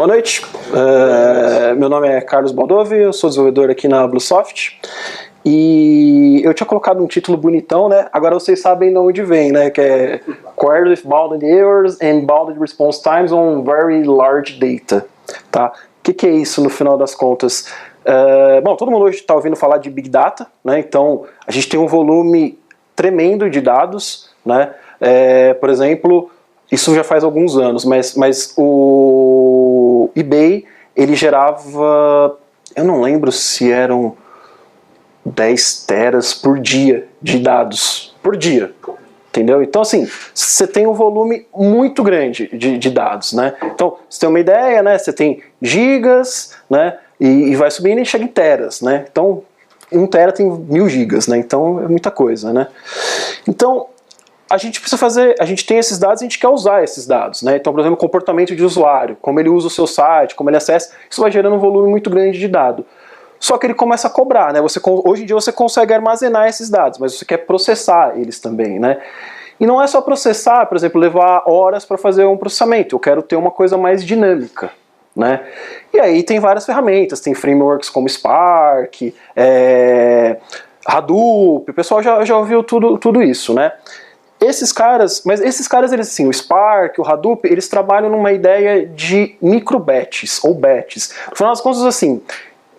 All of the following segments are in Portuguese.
Boa noite, meu nome é Carlos Baldovi, eu sou desenvolvedor aqui na Bluesoft e eu tinha colocado um título bonitão, né? Agora vocês sabem de onde vem, né? Que é Queries with Bounded Errors and Bounded Response Times on Very Large Data, tá? O que é isso no final das contas? Bom, todo mundo hoje está ouvindo falar de Big Data, né? Então a gente tem um volume tremendo de dados, né? Por exemplo, isso já faz alguns anos, mas o eBay, ele gerava, eu não lembro se eram 10 teras por dia de dados, por dia, entendeu? Então assim, você tem um volume muito grande de dados, né? Então, você tem uma ideia, né? Você tem gigas, né? E vai subindo e chega em teras, né? Então, 1 tera tem 1000 gigas, né? Então é muita coisa, né? Então, a gente precisa fazer, a gente tem esses dados e a gente quer usar esses dados, né? Então, por exemplo, comportamento de usuário, como ele usa o seu site, como ele acessa, isso vai gerando um volume muito grande de dado. Só que ele começa a cobrar, né? Hoje em dia você consegue armazenar esses dados, mas você quer processar eles também, né? E não é só processar, por exemplo, levar horas para fazer um processamento, eu quero ter uma coisa mais dinâmica, né? E aí tem várias ferramentas, tem frameworks como Spark, Hadoop, o pessoal já ouviu tudo isso, né? Esses caras, eles assim, o Spark, o Hadoop, eles trabalham numa ideia de micro-batches, ou batches. No final das contas, assim,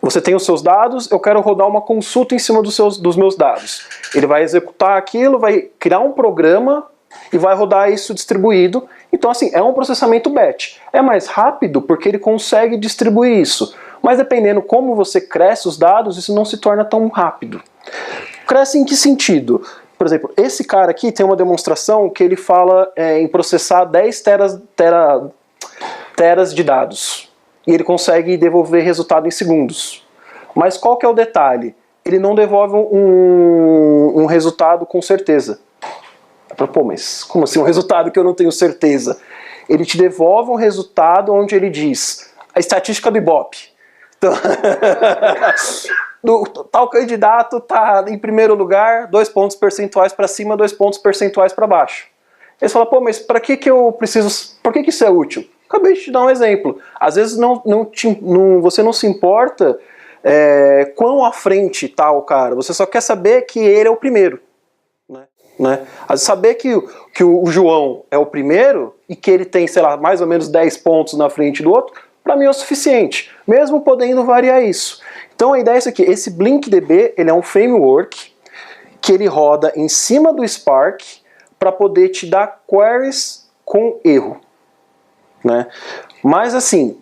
você tem os seus dados, eu quero rodar uma consulta em cima dos meus dados. Ele vai executar aquilo, vai criar um programa e vai rodar isso distribuído. Então, assim, é um processamento batch. É mais rápido porque ele consegue distribuir isso. Mas dependendo como você cresce os dados, isso não se torna tão rápido. Cresce em que sentido? Por exemplo, esse cara aqui tem uma demonstração que ele fala em processar 10 teras de dados. E ele consegue devolver resultado em segundos. Mas qual que é o detalhe? Ele não devolve um resultado com certeza. Pô, mas como assim um resultado que eu não tenho certeza? Ele te devolve um resultado onde ele diz a estatística do Ibope. Então, tal candidato está em primeiro lugar, 2 pontos percentuais para cima, 2 pontos percentuais para baixo. Ele fala, pô, mas para que eu preciso, por que isso é útil? Acabei de te dar um exemplo. Às vezes você não se importa quão à frente está o cara, você só quer saber que ele é o primeiro. Né? Saber que o João é o primeiro e que ele tem, sei lá, mais ou menos 10 pontos na frente do outro, para mim é o suficiente, mesmo podendo variar isso. Então a ideia é isso aqui, esse BlinkDB, ele é um framework que ele roda em cima do Spark para poder te dar queries com erro. Né? Mas assim,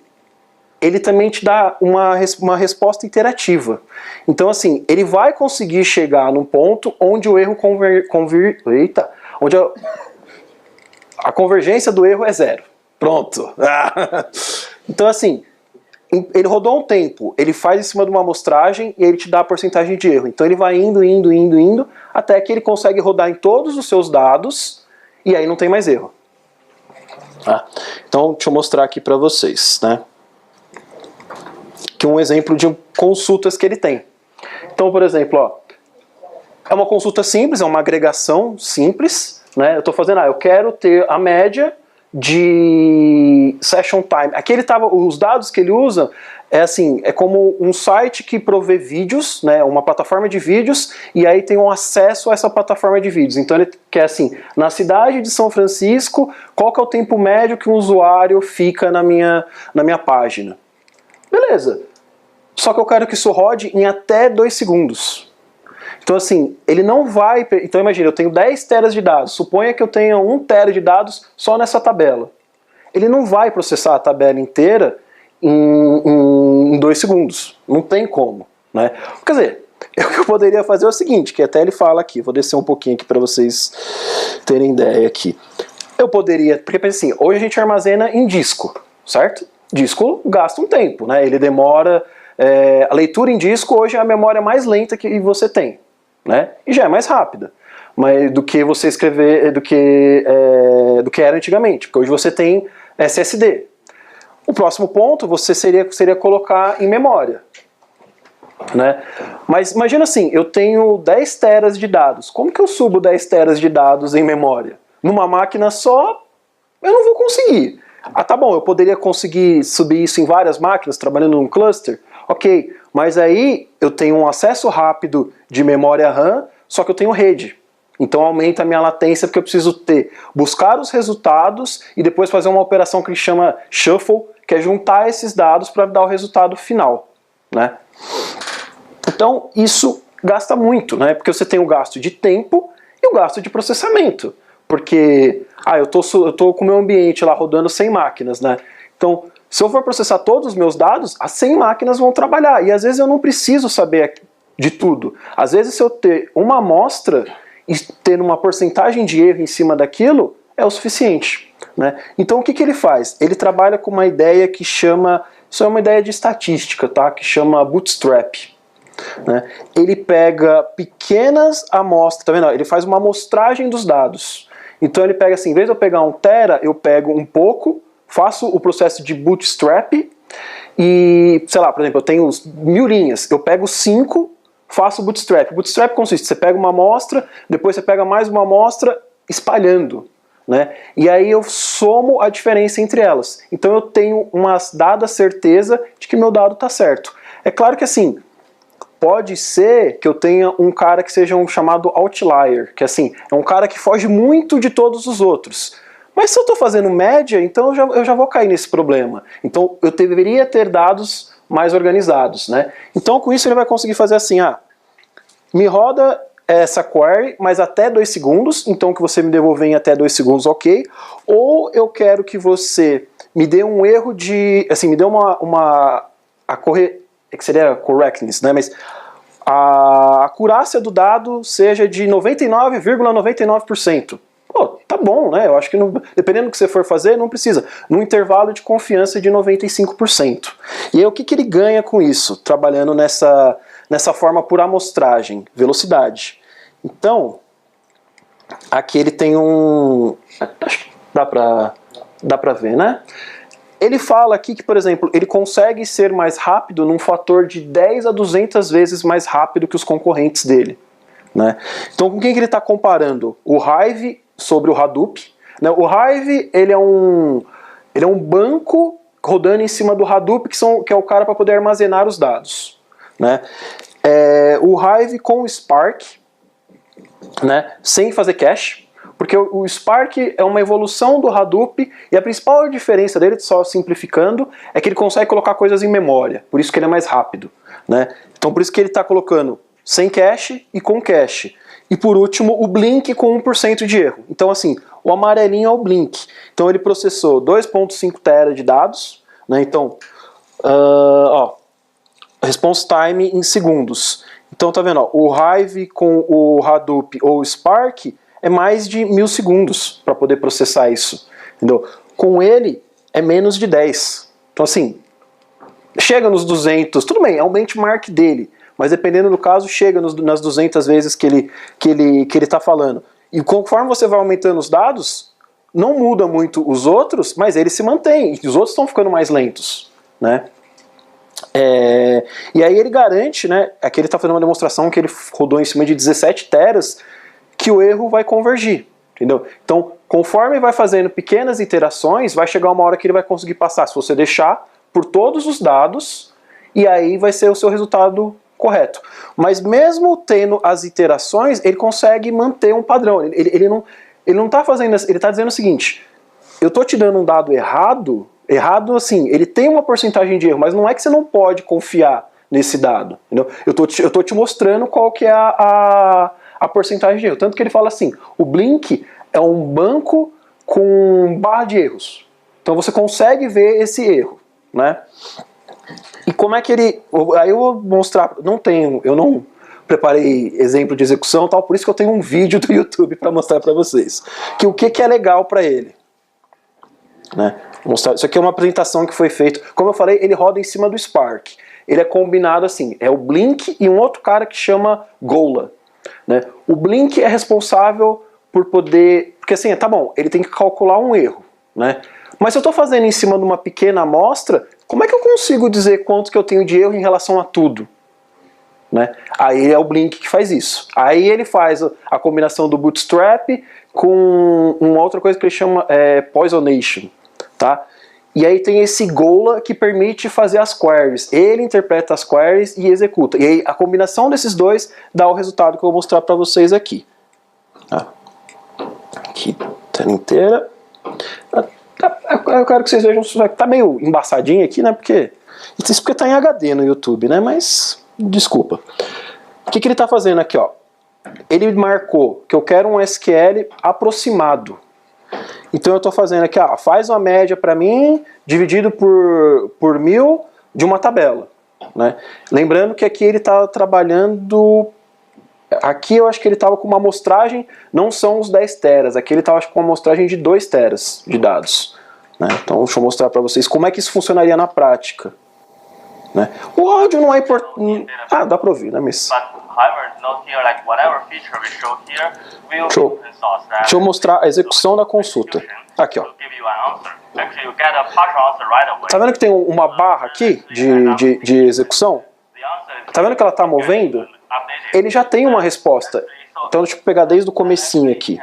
ele também te dá uma resposta interativa. Então assim, ele vai conseguir chegar num ponto onde o erro onde a convergência do erro é 0. Pronto. Então assim, ele rodou um tempo, ele faz em cima de uma amostragem e ele te dá a porcentagem de erro. Então ele vai indo, até que ele consegue rodar em todos os seus dados e aí não tem mais erro. Então deixa eu mostrar aqui para vocês, né? Que um exemplo de consultas que ele tem. Então, por exemplo, ó, é uma consulta simples, é uma agregação simples, né? Eu estou fazendo, eu quero ter a média de session time. Aqui os dados que ele usa é como um site que provê vídeos, né, uma plataforma de vídeos, e aí tem um acesso a essa plataforma de vídeos. Então ele quer assim, na cidade de São Francisco, qual que é o tempo médio que um usuário fica na minha página? Beleza. Só que eu quero que isso rode em até 2 segundos. Então assim, ele não vai... Então imagina, eu tenho 10 teras de dados. Suponha que eu tenha 1 tera de dados só nessa tabela. Ele não vai processar a tabela inteira em 2 segundos. Não tem como. Né? Quer dizer, o que eu poderia fazer é o seguinte, que até ele fala aqui, vou descer um pouquinho aqui para vocês terem ideia aqui. Eu poderia... Porque assim, hoje a gente armazena em disco, certo? Disco gasta um tempo, né? Ele demora... a leitura em disco hoje é a memória mais lenta que você tem. Né? E já é mais rápida do que você escrever, do que era antigamente, porque hoje você tem SSD. O próximo ponto seria colocar em memória. Né? Mas imagina assim, eu tenho 10 teras de dados. Como que eu subo 10 teras de dados em memória? Numa máquina só, eu não vou conseguir. Ah, tá bom, eu poderia conseguir subir isso em várias máquinas, trabalhando num cluster? Ok, mas aí eu tenho um acesso rápido de memória RAM, só que eu tenho rede. Então aumenta a minha latência porque eu preciso buscar os resultados e depois fazer uma operação que ele chama shuffle, que é juntar esses dados para dar o resultado final, né? Então isso gasta muito, né? Porque você tem o gasto de tempo e o gasto de processamento. Porque, eu tô com o meu ambiente lá rodando 100 máquinas, né? Então, se eu for processar todos os meus dados, as 100 máquinas vão trabalhar. E às vezes eu não preciso saber de tudo. Às vezes, se eu ter uma amostra e ter uma porcentagem de erro em cima daquilo, é o suficiente, né? Então, o que ele faz? Ele trabalha com uma ideia que chama... Isso é uma ideia de estatística, tá? Que chama bootstrap. Né? Ele pega pequenas amostras, tá vendo? Ele faz uma amostragem dos dados. Então ele pega assim, em vez de eu pegar 1 tera, eu pego um pouco, faço o processo de bootstrap e, sei lá, por exemplo, eu tenho 1000 linhas, eu pego 5, faço o bootstrap. Bootstrap consiste, você pega uma amostra, depois você pega mais uma amostra espalhando, né? E aí eu somo a diferença entre elas. Então eu tenho uma dada certeza de que meu dado está certo. É claro que assim, pode ser que eu tenha um cara que seja um chamado outlier, que assim, é um cara que foge muito de todos os outros. Mas se eu estou fazendo média, então eu já vou cair nesse problema. Então eu deveria ter dados mais organizados, né? Então com isso ele vai conseguir fazer assim, me roda essa query, mas até 2 segundos, então que você me devolver em até 2 segundos, ok. Ou eu quero que você me dê um erro de, assim, me dê que seria correctness, né? Mas a acurácia do dado seja de 99,99%. Pô, tá bom, né? Eu acho que dependendo do que você for fazer, não precisa. Num intervalo de confiança de 95%. E aí o que ele ganha com isso? Trabalhando nessa forma por amostragem, velocidade. Então, aqui ele tem acho que dá pra ver, né? Ele fala aqui que, por exemplo, ele consegue ser mais rápido num fator de 10 a 200 vezes mais rápido que os concorrentes dele, né? Então, com quem que ele está comparando? O Hive sobre o Hadoop, né? O Hive, ele é um banco rodando em cima do Hadoop, que é o cara para poder armazenar os dados, né? O Hive com o Spark, né? Sem fazer cache, porque o Spark é uma evolução do Hadoop e a principal diferença dele, só simplificando, é que ele consegue colocar coisas em memória, por isso que ele é mais rápido, né? Então por isso que ele está colocando sem cache e com cache. E por último, o Blink com 1% de erro. Então assim, o amarelinho é o Blink. Então ele processou 2.5 tera de dados, né? Então, response time em segundos. Então tá vendo, o Hive com o Hadoop ou o Spark é mais de 1000 segundos para poder processar isso, entendeu? Com ele é menos de 10. Então assim, chega nos 200, tudo bem, é um benchmark dele, mas dependendo do caso, chega nas 200 vezes que ele está falando. E conforme você vai aumentando os dados, não muda muito os outros, mas ele se mantém, e os outros estão ficando mais lentos, né? E aí ele garante, né, aqui ele está fazendo uma demonstração que ele rodou em cima de 17 teras, que o erro vai convergir, entendeu? Então, conforme vai fazendo pequenas iterações, vai chegar uma hora que ele vai conseguir passar, se você deixar, por todos os dados, e aí vai ser o seu resultado correto. Mas mesmo tendo as iterações, ele consegue manter um padrão. Ele não está fazendo, ele está dizendo o seguinte, eu estou te dando um dado errado assim, ele tem uma porcentagem de erro, mas não é que você não pode confiar nesse dado, entendeu? Eu tô te mostrando qual que é a porcentagem de erro. Tanto que ele fala assim, o Blink é um banco com barra de erros. Então você consegue ver esse erro, né? E como é que ele... Aí eu vou mostrar... Eu não preparei exemplo de execução e tal, por isso que eu tenho um vídeo do YouTube para mostrar para vocês. O que é legal para ele. Né? Isso aqui é uma apresentação que foi feita. Como eu falei, ele roda em cima do Spark. Ele é combinado assim, é o Blink e um outro cara que chama Gola. Né? O Blink é responsável por poder... Porque assim, tá bom, ele tem que calcular um erro. Né? Mas se eu estou fazendo em cima de uma pequena amostra, como é que eu consigo dizer quanto que eu tenho de erro em relação a tudo? Né? Aí é o Blink que faz isso. Aí ele faz a combinação do Bootstrap com uma outra coisa que ele chama Poisonation. tá? E aí tem esse Gola que permite fazer as queries. Ele interpreta as queries e executa. E aí a combinação desses dois dá o resultado que eu vou mostrar para vocês aqui. Tá? Aqui, tela inteira. Eu quero que vocês vejam, tá meio embaçadinho aqui, né? Isso porque tá em HD no YouTube, né? Mas, desculpa. O que ele tá fazendo aqui, ó? Ele marcou que eu quero um SQL aproximado. Então eu estou fazendo aqui, ó, faz uma média para mim, dividido por 1000 de uma tabela. Né? Lembrando que aqui ele está trabalhando... Aqui eu acho que ele estava com uma amostragem, não são os 10 teras, aqui ele estava com uma amostragem de 2 teras de dados. Né? Então deixa eu mostrar para vocês como é que isso funcionaria na prática. Né? O áudio não é importante... Ah, dá para ouvir, né, Miss? Deixa eu mostrar a execução da consulta. Aqui, ó. Tá vendo que tem uma barra aqui de execução? Tá vendo que ela tá movendo? Ele já tem uma resposta. Então deixa eu pegar desde o comecinho aqui.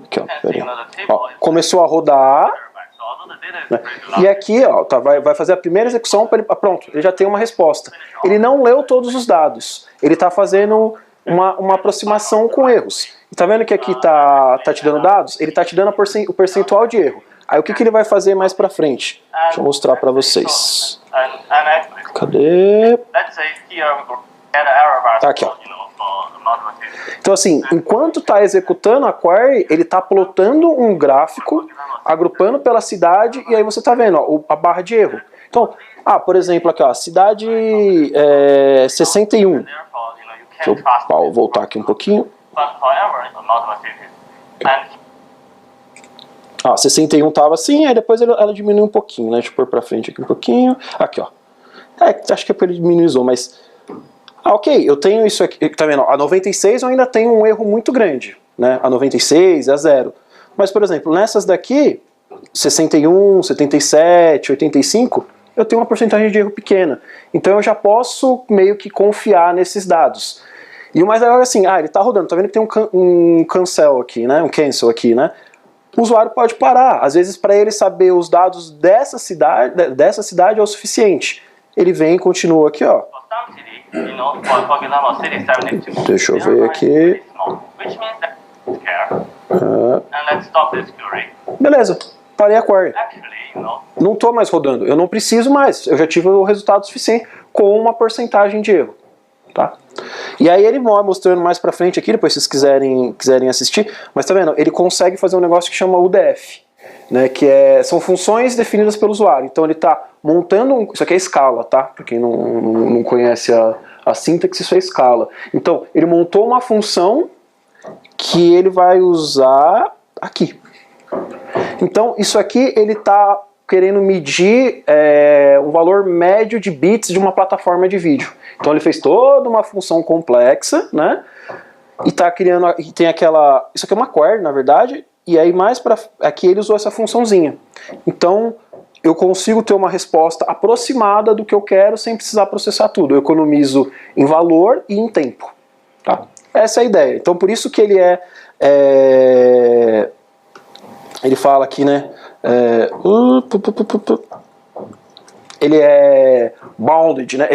Aqui, ó, peraí. Ó, começou a rodar. Né? E aqui, ó, tá, vai fazer a primeira execução, pronto, ele já tem uma resposta. Ele não leu todos os dados. Ele está fazendo uma aproximação com erros. E tá vendo que aqui tá te dando dados? Ele tá te dando o percentual de erro. Aí o que ele vai fazer mais pra frente? Deixa eu mostrar para vocês. Cadê? Tá aqui, ó. Então assim, enquanto está executando a query, ele está plotando um gráfico, agrupando pela cidade, e aí você está vendo ó, a barra de erro. Então, por exemplo, aqui, ó, cidade 61. Deixa eu voltar aqui um pouquinho. 61 estava assim, aí depois ela diminui um pouquinho, né? Deixa eu pôr para frente aqui um pouquinho. Aqui, ó. Acho que é porque ele minimizou, mas... ok, eu tenho isso aqui, tá vendo? A 96 eu ainda tenho um erro muito grande, né? A 96 é 0. Mas, por exemplo, nessas daqui, 61, 77, 85, eu tenho uma porcentagem de erro pequena. Então eu já posso meio que confiar nesses dados. E o mais legal é assim, ele tá rodando, tá vendo que tem um cancel aqui, né? Um cancel aqui, né? O usuário pode parar. Às vezes, para ele saber os dados dessa cidade é o suficiente. Ele vem e continua aqui, ó. Deixa eu ver aqui. Beleza, parei a query. Não estou mais rodando, eu não preciso mais. Eu já tive o resultado suficiente com uma porcentagem de erro. Tá? E aí ele mostrando mais pra frente aqui, depois se vocês quiserem assistir, mas tá vendo? Ele consegue fazer um negócio que chama UDF. Né, que são funções definidas pelo usuário. Então ele está montando, isso aqui é escala, tá? Para quem não conhece a sintaxe, isso é escala. Então ele montou uma função que ele vai usar aqui. Então isso aqui ele está querendo medir o valor médio de bits de uma plataforma de vídeo. Então ele fez toda uma função complexa, né? E está criando, tem aquela, isso aqui é uma query na verdade. E aí mais para aqui ele usou essa funçãozinha. Então eu consigo ter uma resposta aproximada do que eu quero sem precisar processar tudo. Eu economizo em valor e em tempo. Tá? Essa é a ideia. Então por isso que ele ele fala aqui, né? Ele é bounded, né?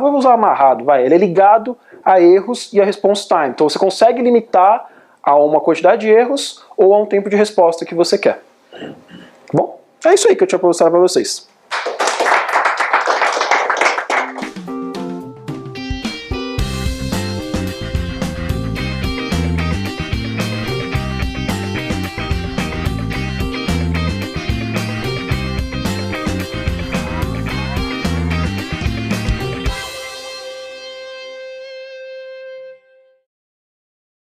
Vou usar amarrado, vai. Ele é ligado a erros e a response time. Então você consegue limitar a uma quantidade de erros ou a um tempo de resposta que você quer. Bom, é isso aí que eu tinha para mostrar para vocês.